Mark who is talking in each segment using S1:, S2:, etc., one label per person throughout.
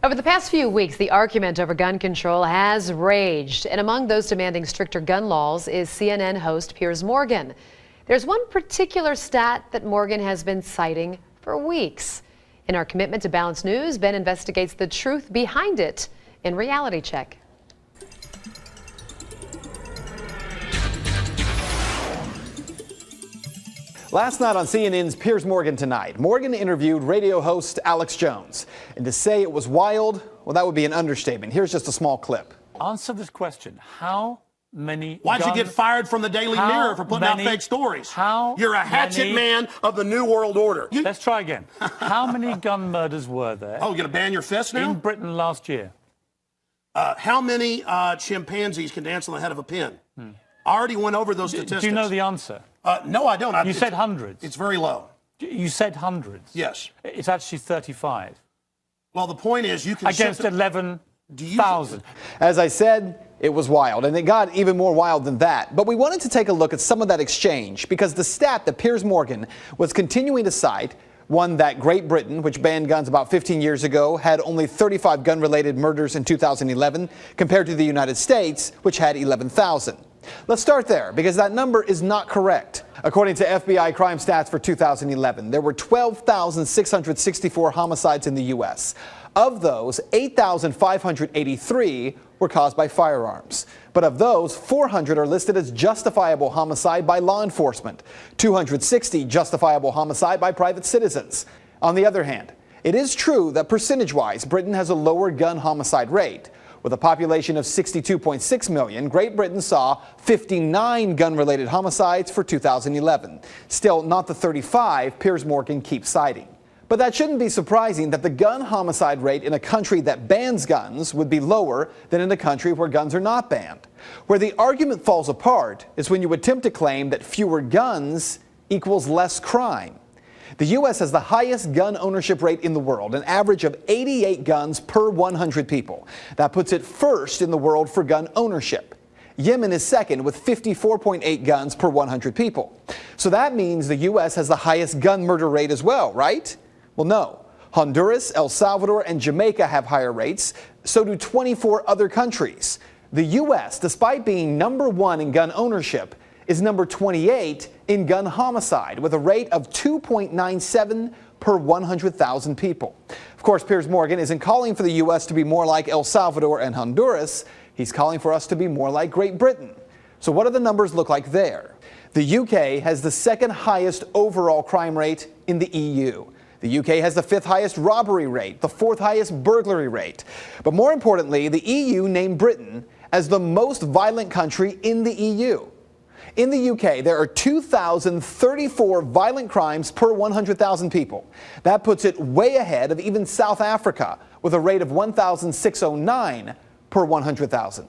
S1: Over the past few weeks, the argument over gun control has raged, and among those demanding stricter gun laws is CNN host Piers Morgan. There's one particular stat that Morgan has been citing for weeks. In our commitment to balanced news, Ben investigates the truth behind it in Reality Check.
S2: Last night on CNN's Piers Morgan Tonight, Morgan interviewed radio host Alex Jones. And to say it was wild, well, that would be an understatement. Here's just a small clip.
S3: Answer this question. How many
S4: Why'd you get fired from the Daily Mirror for putting out fake stories? You're a hatchet man of the New World Order.
S3: Let's try again. How many gun murders were there?
S4: Oh, you're going to ban your fist now?
S3: In Britain last year.
S4: How many chimpanzees can dance on the head of a pin? I already went over those statistics.
S3: Do you know the answer?
S4: No, I don't.
S3: You said hundreds.
S4: It's very low.
S3: You said hundreds.
S4: Yes.
S3: It's actually 35.
S4: Well, the point is you can...
S3: Against 11,000.
S2: As I said, it was wild, and it got even more wild than that. But we wanted to take a look at some of that exchange because the stat that Piers Morgan was continuing to cite, one that Great Britain, which banned guns about 15 years ago, had only 35 gun-related murders in 2011, compared to the United States, which had 11,000. Let's start there, because that number is not correct. According to FBI crime stats for 2011, there were 12,664 homicides in the U.S. Of those, 8,583 were caused by firearms. But of those, 400 are listed as justifiable homicide by law enforcement, 260 justifiable homicide by private citizens. On the other hand, it is true that percentage-wise, Britain has a lower gun homicide rate. With a population of 62.6 million, Great Britain saw 59 gun-related homicides for 2011. Still not the 35 Piers Morgan keeps citing. But that shouldn't be surprising that the gun homicide rate in a country that bans guns would be lower than in a country where guns are not banned. Where the argument falls apart is when you attempt to claim that fewer guns equals less crime. The U.S. has the highest gun ownership rate in the world, an average of 88 guns per 100 people. That puts it first in the world for gun ownership. Yemen is second with 54.8 guns per 100 people. So that means the U.S. has the highest gun murder rate as well, right? Well, no. Honduras, El Salvador, and Jamaica have higher rates. So do 24 other countries. The U.S., despite being number one in gun ownership, is number 28 in gun homicide with a rate of 2.97 per 100,000 people. Of course, Piers Morgan isn't calling for the U.S. to be more like El Salvador and Honduras. He's calling for us to be more like Great Britain. So what do the numbers look like there? The U.K. has the second highest overall crime rate in the EU. The U.K. has the fifth highest robbery rate, the fourth highest burglary rate. But more importantly, the EU named Britain as the most violent country in the EU. In the UK, there are 2,034 violent crimes per 100,000 people. That puts it way ahead of even South Africa, with a rate of 1,609 per 100,000.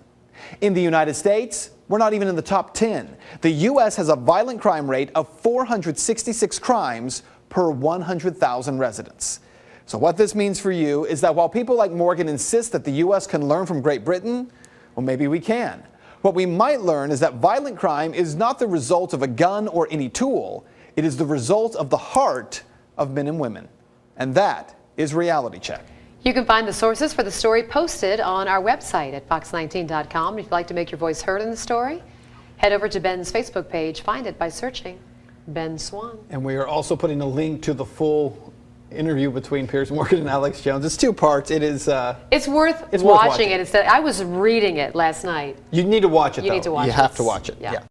S2: In the United States, we're not even in the top 10. The U.S. has a violent crime rate of 466 crimes per 100,000 residents. So what this means for you is that while people like Morgan insist that the U.S. can learn from Great Britain, well, maybe we can. What we might learn is that violent crime is not the result of a gun or any tool. It is the result of the heart of men and women. And that is Reality Check.
S1: You can find the sources for the story posted on our website at fox19.com. If you'd like to make your voice heard in the story, head over to Ben's Facebook page. Find it by searching Ben Swan.
S2: And we are also putting a link to the full interview between Piers Morgan and Alex Jones. It's two parts. It's worth watching
S1: it. Instead, I was reading it last night.
S2: You need to watch it, though.
S1: You need to watch it.
S2: You have to watch it.
S1: Yeah.